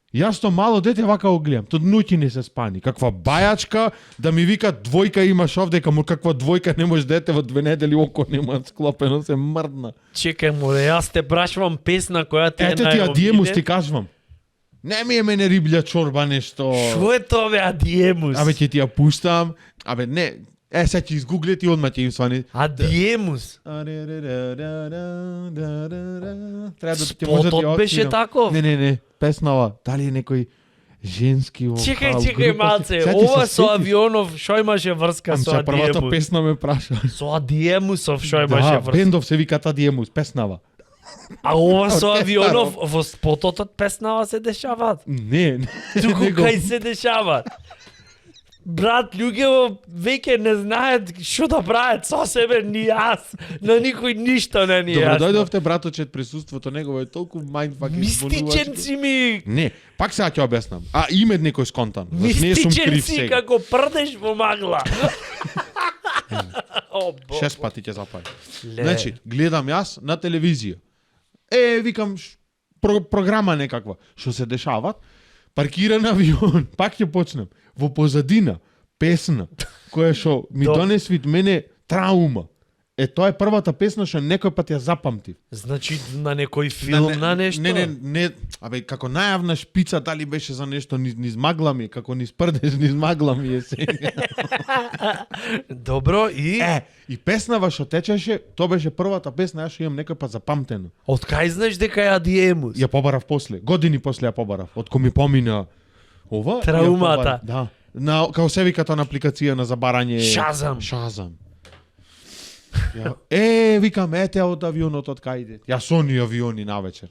Јас то мало дете вака го гледам, то ноќи не се спани. Каква бајачка, да ми вика двојка имаш овде, каму каква двојка не може дете во 2 недели око нема склопено, се мрдна. Чекај море, јас те прашувам песна која ти е Ете ти Адиемус ти кажувам. Не ми е мене риблја чорба нешто. Шо е тоа бе Адиемус? Абе ќе ти ја пуштам. Абе не, сега ќе изгуглет и одма ќе им свани. Адиемус. Треба да ќе може да беше таков? Не, песнава. Дали е некој женски вокал? Чекај малце, ова со авионов шо имаше врска со Адиемус? Првата песна ме праша. Со Адиемусов шо имаше врска? Бендов се вика Адиемус, песнава. А ова со авионов во спотот од песнава се дешаваат? Не. Туку кај се дешаваат? Брат, луѓе веќе не знаат што да прават со себе, ни јас, на никој ништо не ни јасно. Добро дојдовте, браточет, присуството негово е толку мајндфак мистичен си ми. Не, пак сега ќе објаснам. Име некој сконтан. Мистичен си како прдеш во магла. О, Бог. 6 пати ќе запали. Значи, гледам јас на телевизија. Викам програма некаква. Што се дешават? Паркиран авион, пак ќе почнем. Во позадина, песна, која што ми донесви мене траума. Тоа е првата песна што некој пат ја запамтив. Значи на некој филм, на нешто? Не, абе, како најавна шпица, дали беше за нешто низ магла ми, како низ прдеш, низ магла ми е сега. Добро, и? И песнава што течеше, тоа беше првата песна, јас што имам некој пат запамтено. Од кај знаеш дека е Адиемус? Ја побарав после, години после ја побарав, од кој ми помина ова. Траумата. Да. Како се вика тоа на апликација на забарање... Шазам. Викам, ете од авионот од кај иде. Ја со они авиони навечер.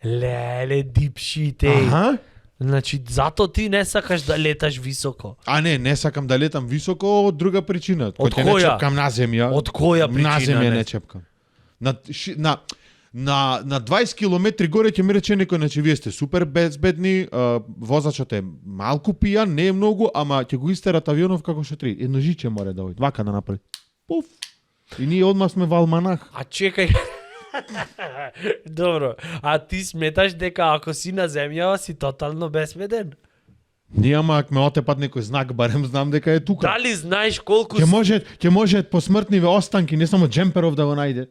Леле, дипшите. Аха. Значи, зато ти не сакаш да леташ високо. Не сакам да летам високо од друга причина. Од која? Не чепкам на земја. Од која причина? На земја не чепкам. На 20 километри горе ќе ми рече некој, значи вие сте супер безбедни, возачот е малку пијан, не е многу, ама ќе го истерат авионов како што три. Едно жиче море да оди, вака да направи. Пуф. И ние одма сме во Алманах. А чекај. Добро, а ти сметаш дека ако си на земјава си тотално безбеден? Не, ама ако ме отепат некој знак, барем знам дека е тука. Дали знаеш колку... Ќе може посмртниве останки, не само джемперов да го најде.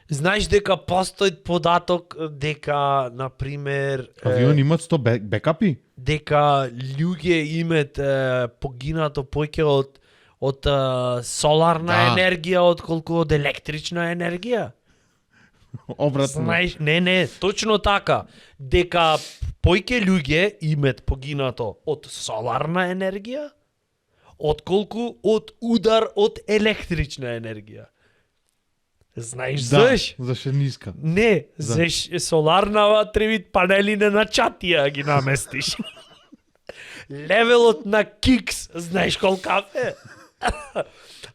Знаеш дека постои податок дека, например... Авиони имат 100 бекапи? Дека луѓе имат погинато поќе од соларна енергија отколку од електрична енергија. Обратно. Знаеш, не, точно така. Дека поќе луѓе имат погинато од соларна енергија отколку од удар од електрична енергија. Знаеш заш? Заш е ниска. Не, заш соларнава требит панели на чатија ги наместиш. Левелот на кикс, знаеш колкав е?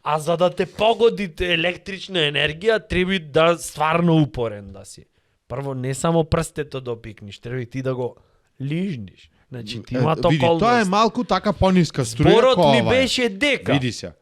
А за да те погоди електрична енергија, треба да стварно упорен да си. Прво, не само прстето допикниш, треба ти да го лижниш. Значи ти имат Види, тоа е околност. малку така пониска струја Зборот која ми ова е. беше дека. Види се.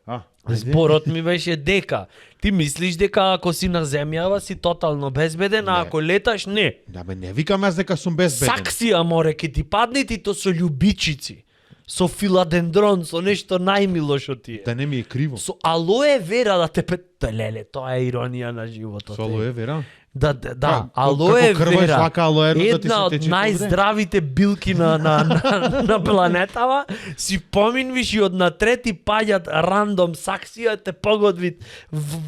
Зборот ми беше дека. Ти мислиш дека ако си на земјава си тотално безбеден, а Не. ако леташ не. Да, бе, не викам јас дека сум безбеден. Саксија море ке ти падне и то со љубичици. Со филадендрон, со нешто најмило што ти е. Да не ми е криво. Со алоe вера да те леле, тоа е иронија на животот. Со алоe вера? Да, Како алоe крва и вера. шлака алоe, да ти Една се од тече најздравите билки на планетава, си поминвиш и од на трети паѓат рандом саксија, те погодвит в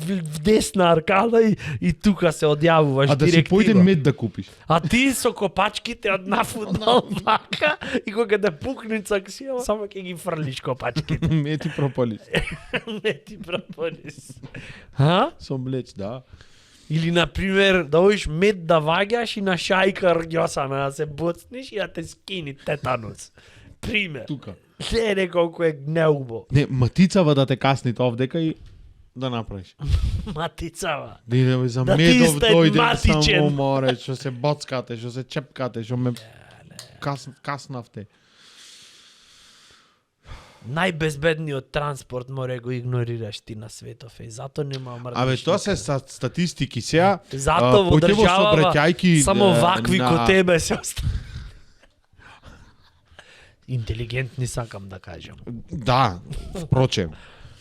десна аркада и тука се одјавуваш А да си директиво. појден мед да купиш. А ти со копачките од на фудбал вака и кога да пукне саксија, само ќе ги фрлиш копачките. Мед и прополис. Не ти пропорис. Ха? Со млеч, да. Или, например, да одиш мед да ваѓаш и на шајка рѓосана да се боцнеш и да те скини тетанус. Пример. Тука. Не колку е гнеубо. Не, матицава да те касни овдека и да направиш. Матицава. Да идеме за Да ти медов стај дојде матичен. само море, што се боцкате, што се чепкате, што ме каснавте. Најбезбедниот транспорт море го игнорираш ти на светов и зато нема мрдаш. Абе, тоа се статистики сега. Зато во поќево државава сообраќајки, само вакви на- ко тебе се оста. Интелигентни сакам да кажам. Да, впрочем.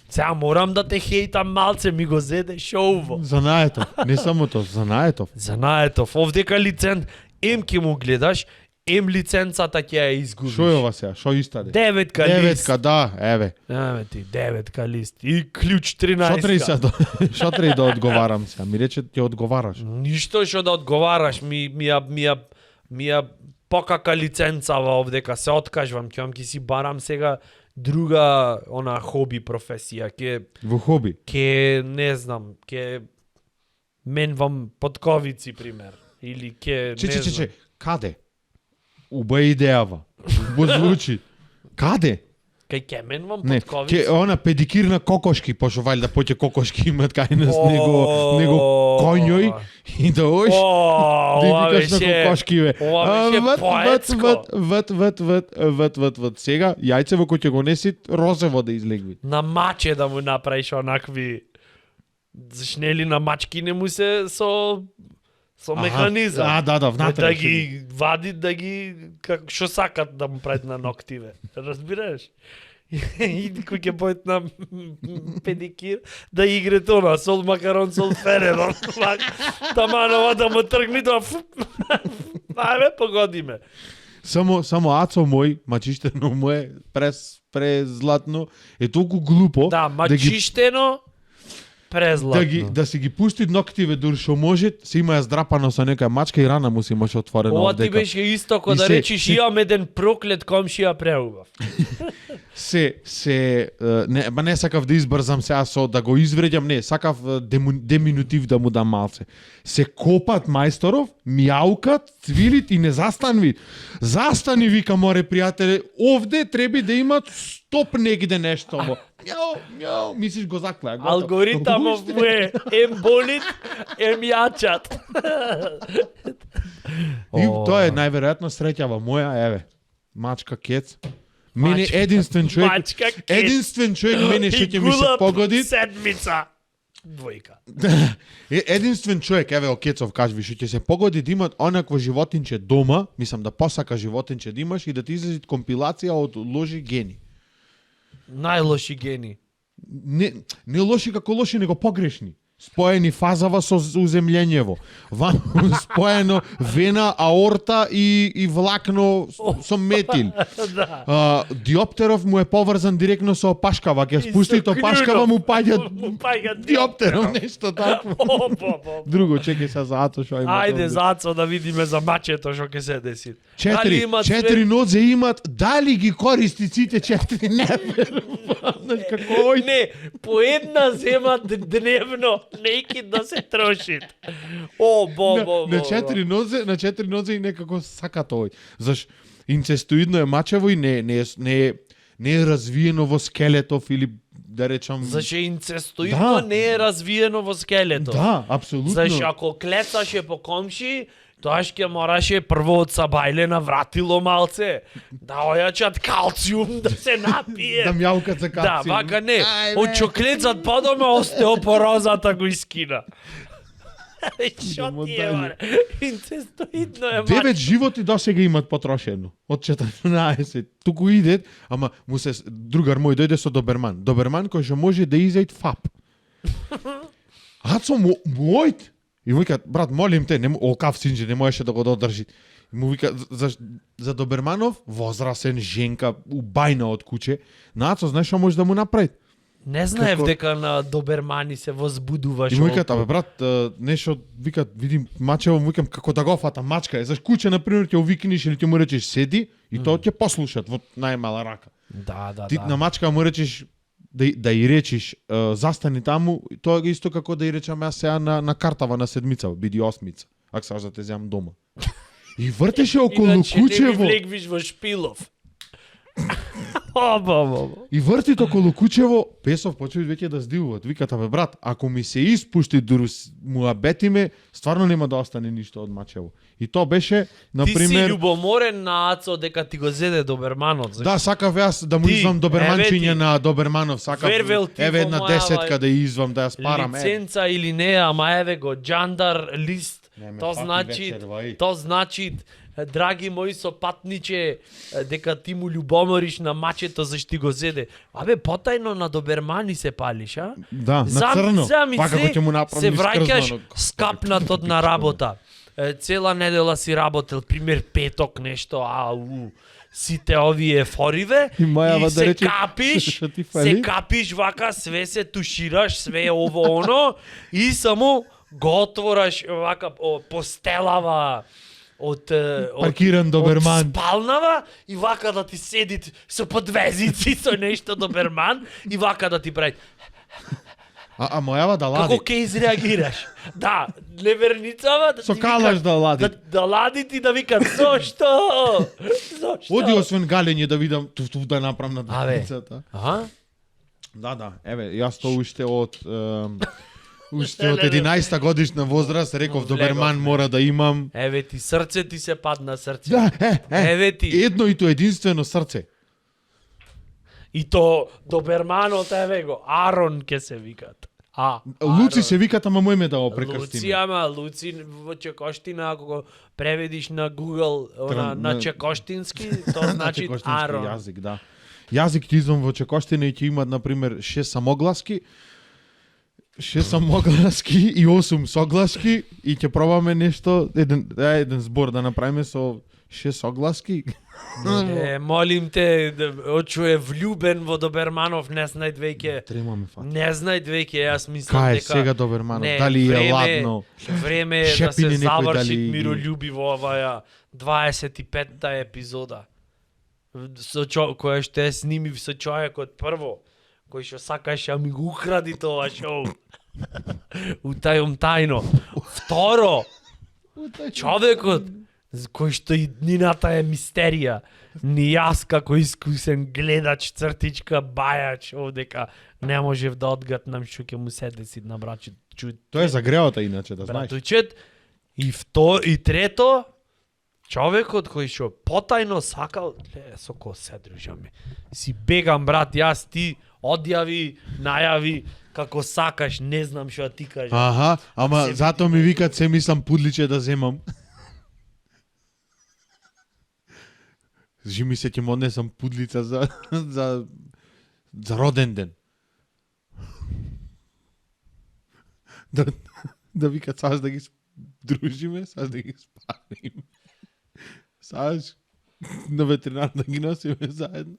Сега морам да те хейтам малце, ми го зеде шоуво. Занаетов, не само тоа, занаетов. Знаетов, овдека лиценз, ем ќе му гледаш, ем лиценцата ќе ја изгубиш. Шо е ова сега? Шо истаде? Деветка лист. Деветка, да, еве. Еве ти, деветка лист. И клjuč Шо треба 13. шо треба да одговарам сега? Ми рече ти одговараш. Ништо што да одговараш, ми ја покака лиценцава овдека, се откажувам, ќе си барам сега друга хоби професија, Во хоби. ќе не знам, ќе менвам подковици пример или ќе Че, каде? Уба е идејава. Убо звучи. Каде? Кај ќе менвам Не, подковици. ке она педикир на кокошки, пошто вајде поќе кокошки имат кај нас него коњој и да ош. О, Да ова викаш на беше кокошки бе. ова беше поетско. Вт. Сега јајцево кој ќе го неси розево да излегви. На маче да му направиш онакви зашнели на мачки не му се со механизам. Да, внатре. Да ги вади, да ги како што сакат да му прават на ноктиве. Разбираш? И кој ќе појат на педикир да игре тоа сол макарон сол ферерон. Таманова да му тргни тоа. Ајде погодиме. Само ацо мој, мачиштено мој, презлатно, е толку глупо Да, да ги мачиштено презлатно. да си ги пусти ноктиве дур што може, се има ја здрапано со нека мачка и рана му се имаше отворена Ова ти овдека. беше исто ко И да се- речиш имам еден проклет комшија преубав. Не сакав да избрзам сега со да го извреѓам, не, сакав деминутив да му дам малце. Се копат мајсторов, мјаукат, цвилит и не застанви. Застани, вика море пријателе, овде треба да имат стоп негде нешто. Мјау, мислиш го заклеа. готов. Алгоритамов му е ем болит, ем јачат. И тоа е најверојатно среќава моја, еве. Мачка кец. Мене единствен човек, Мачка кец. единствен човек мене што И ќе ми се гулап погоди. седмица. Двојка. Единствен човек, еве Окецов кажи, што ќе се погоди да имат онакво животинче дома, мислам да посака животинче да имаш и да ти излези компилација од лоши гени. Најлоши гени. Не лоши како лоши, него погрешни. Споени фазава со уземљењево. Споено вена, аорта и влакно со метил. Да. Диоптеров му е поврзан директно со опашкава. Ќе И спусти со то опашкава клюнов. му паѓа Му паѓа диоптеров, нешто такво. Друго, чекај се за ато што има. Ајде овде. зацо да видиме за мачето што ќе се деси. Дали Четири имат нозе имат, дали ги користи сите четири? Не верувам. Знаеш како ој. Не, по една земат дневно, неки да се трошит. О, бо. На четири нозе и некако сака тој. Заш инцестоидно е мачево и не е развиено во скелетов или да речам. Зашто инцестоидно Да. не е развиено во скелето. Да, апсолутно. Зашто ако клецаше по комши, тоа ќе мораше прво од сабајле навратило малце, да ојачат калциум, да се напие. Да мјаукат за Да, калциум. вака не. Од чоклецот подоме остеопорозата го искина. Шо ти е, маре? Инцестоидно е, маре. 9 животи досега имат потрошено. Од 14. Туку идет, ама му се другар мој дојде со доберман. Доберман кој што може да изејт фап. Ацо мојт. И му вика, брат, молим те, окав синџи, не можеше да го додржи. И му вика, за доберманов, возрасен женка, убајна од куче, на Ацо, знаеш што може да му направи? Не знаев Како- дека на добермани се возбудуваш. И му викат, олко. абе брат, нешто викат, видим мачево, му викам како да го фата мачка е. Заш куче на пример ќе увикнеш или ќе му речеш седи и тоа ќе послушат во најмала рака. Да, да, Ти да. на мачка му речеш да и речиш застани таму, тоа е исто како да и речам јас сега на картава на седмица, биди осмица, ако сакаш да те земам дома. И вртеше околу Иначе не ми кучево. влегвиш во шпилов. Оба. И вртит околу кучево, Песов почуи веќе да здивуваат. Викат, абе брат, ако ми се испушти дуру муабетиме, стварно нема да остане ништо од мачево. И тоа беше, на Ти си пример, љубоморен на Ацо дека ти го зеде доберманот. зашто? да, сакав јас да му Ти, извам еве доберманчиња ти. на доберманов, сакав Вервел ти еве во една моја, десетка да ја извам да ја спарам. Лиценца или не, ама еве го джандар лист. Не ме Тоа фати значи, вечер, вај. тоа значи, драги мои сопатниче, дека ти му љубомориш на мачето зашто ти го зеде. Абе, потајно на добермани се палиш, а? Да, на црно. Вака се, ќе му направам се враќаш искрзано. скапнат од на работа. Цела недела си работел, пример петок нешто, сите овие фориве И мајава да се рече, капиш, што ти се фали? капиш вака, све се тушираш, све ово оно и само го отвораш вака постелава од Паркиран доберман. од спалнава и вака да ти седи со подвезици со нешто доберман и вака да ти прави. А мојава да лади. Како ќе изреагираш? Да, неверницава да Со ти калаш викат- да лади. Да лади ти да викат зошто? Зошто? Оди освен галење да видам туф да направам на Абе. децата. Аха? Да, еве, јас тоа уште од уште од 11-та годишна возраст реков Влегов, доберман мора да имам. Еве ти срце ти се падна срце. Да, Еве ти. едно и тоа единствено срце. И то доберманот еве го Арон ке се викат. Луци се викат, ама мој ме да го Луци, прекрстиме. ама Луци во Чекоштина, ако го преведиш на Google на на- чекоштински, тоа значи Чекоштински Арон. јазик, да. Јазик ќе извам во Чекоштина и ќе имат, например, 6 самогласки, 6 самогласки и 8 согласки и ќе пробаме нешто, еден збор да направиме со 6 согласки. Молим те, очу е влюбен во Доберманов, не знај веќе. Тремаме фат. Не знај веќе, јас мислам Кај е дека сега Доберманов? Не, Дали е време- ладно? Време е да Шепи се ни некој заврши дали- миролюбиво оваа 25-та епизода. Која што е снимив со човекот прво, кој што сакаше да ми го укради тоа шоу. Утајом тајно. Второ, човекот кој што и днината е мистерија. Ни јас како искусен гледач, цртичка, бајач овдека не можев да одгатнам што ќе му се деси на брачот. Тоа е за греота иначе, да знаеш. Братучет. И трето, човекот кој што потајно сакал, со ко се дружаме. Си бегам, брат, јас ти одјави, најави, како сакаш, не знам што ти кажеш. Аха, ама Се затоа ми викат се мислам пудличе да земам. Жими се ќе му однесам пудлица за роден ден. Да викат саш да ги дружиме, саш да ги спалиме. Саш на ветеринар да ги носиме заедно.